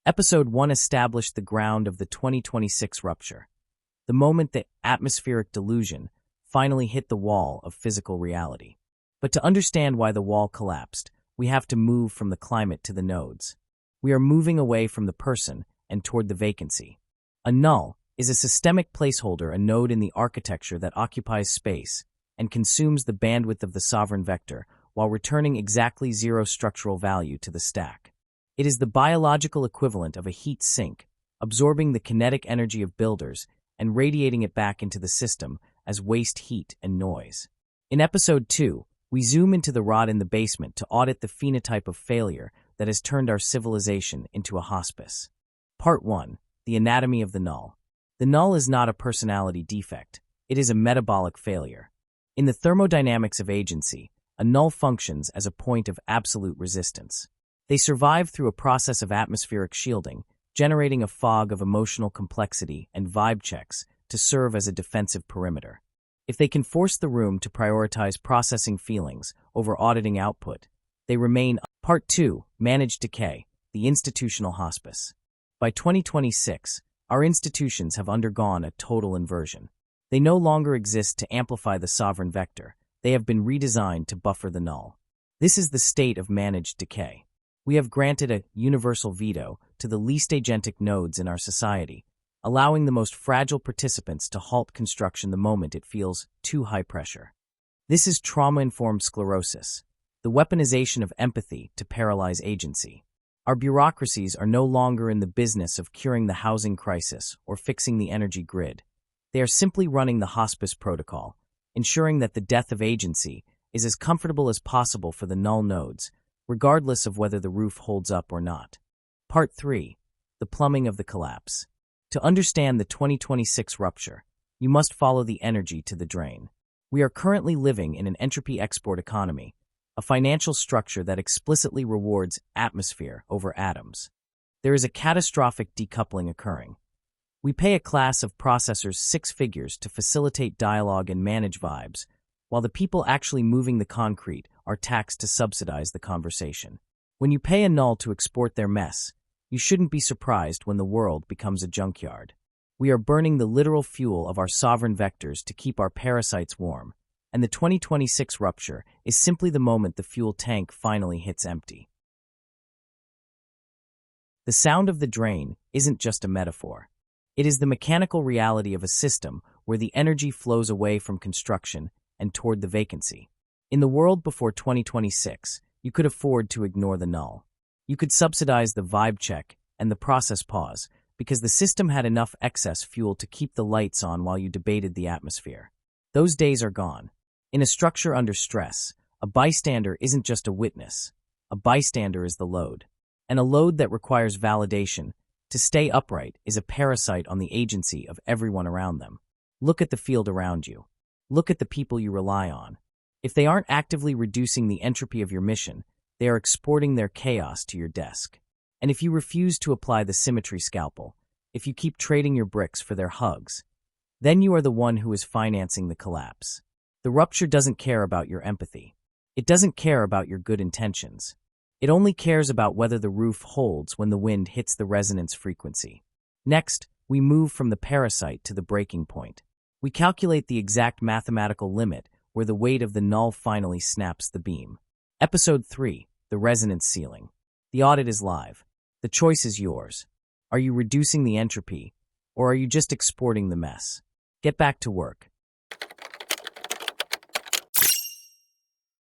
Episode 1 established the ground of the 2026 rupture, the moment the atmospheric delusion finally hit the wall of physical reality. But to understand why the wall collapsed, we have to move from the climate to the nodes. We are moving away from the person and toward the vacancy. A null is a systemic placeholder, a node in the architecture that occupies space and consumes the bandwidth of the sovereign vector while returning exactly zero structural value to the stack. It is the biological equivalent of a heat sink, absorbing the kinetic energy of builders and radiating it back into the system as waste heat and noise. In Episode 2, we zoom into the rot in the basement to audit the phenotype of failure that has turned our civilization into a hospice. Part 1. The anatomy of the null. The null is not a personality defect. It is a metabolic failure. In the thermodynamics of agency, a null functions as a point of absolute resistance. They survive through a process of atmospheric shielding, generating a fog of emotional complexity and vibe checks to serve as a defensive perimeter. If they can force the room to prioritize processing feelings over auditing output, they remain. Part 2. Managed Decay, the institutional hospice. By 2026, our institutions have undergone a total inversion. They no longer exist to amplify the sovereign vector. They have been redesigned to buffer the null. This is the state of managed decay. We have granted a universal veto to the least agentic nodes in our society, allowing the most fragile participants to halt construction the moment it feels too high pressure. This is trauma-informed sclerosis, the weaponization of empathy to paralyze agency. Our bureaucracies are no longer in the business of curing the housing crisis or fixing the energy grid. They are simply running the hospice protocol, ensuring that the death of agency is as comfortable as possible for the null nodes, regardless of whether the roof holds up or not. Part 3. The plumbing of the collapse. To understand the 2026 rupture, you must follow the energy to the drain. We are currently living in an entropy export economy, a financial structure that explicitly rewards atmosphere over atoms. There is a catastrophic decoupling occurring. We pay a class of processors 6 figures to facilitate dialogue and manage vibes, while the people actually moving the concrete are taxed to subsidize the conversation. When you pay a null to export their mess, you shouldn't be surprised when the world becomes a junkyard. We are burning the literal fuel of our sovereign vectors to keep our parasites warm, and the 2026 rupture is simply the moment the fuel tank finally hits empty. The sound of the drain isn't just a metaphor. It is the mechanical reality of a system where the energy flows away from construction and toward the vacancy. In the world before 2026, you could afford to ignore the null. You could subsidize the vibe check and the process pause because the system had enough excess fuel to keep the lights on while you debated the atmosphere. Those days are gone. In a structure under stress, a bystander isn't just a witness. A bystander is the load. And a load that requires validation to stay upright is a parasite on the agency of everyone around them. Look at the field around you. Look at the people you rely on. If they aren't actively reducing the entropy of your mission, they are exporting their chaos to your desk. And if you refuse to apply the symmetry scalpel, if you keep trading your bricks for their hugs, then you are the one who is financing the collapse. The rupture doesn't care about your empathy. It doesn't care about your good intentions. It only cares about whether the roof holds when the wind hits the resonance frequency. Next, we move from the parasite to the breaking point. We calculate the exact mathematical limit where the weight of the null finally snaps the beam. Episode 3. The resonance ceiling. The audit is live. The choice is yours. Are you reducing the entropy, or are you just exporting the mess? Get back to work.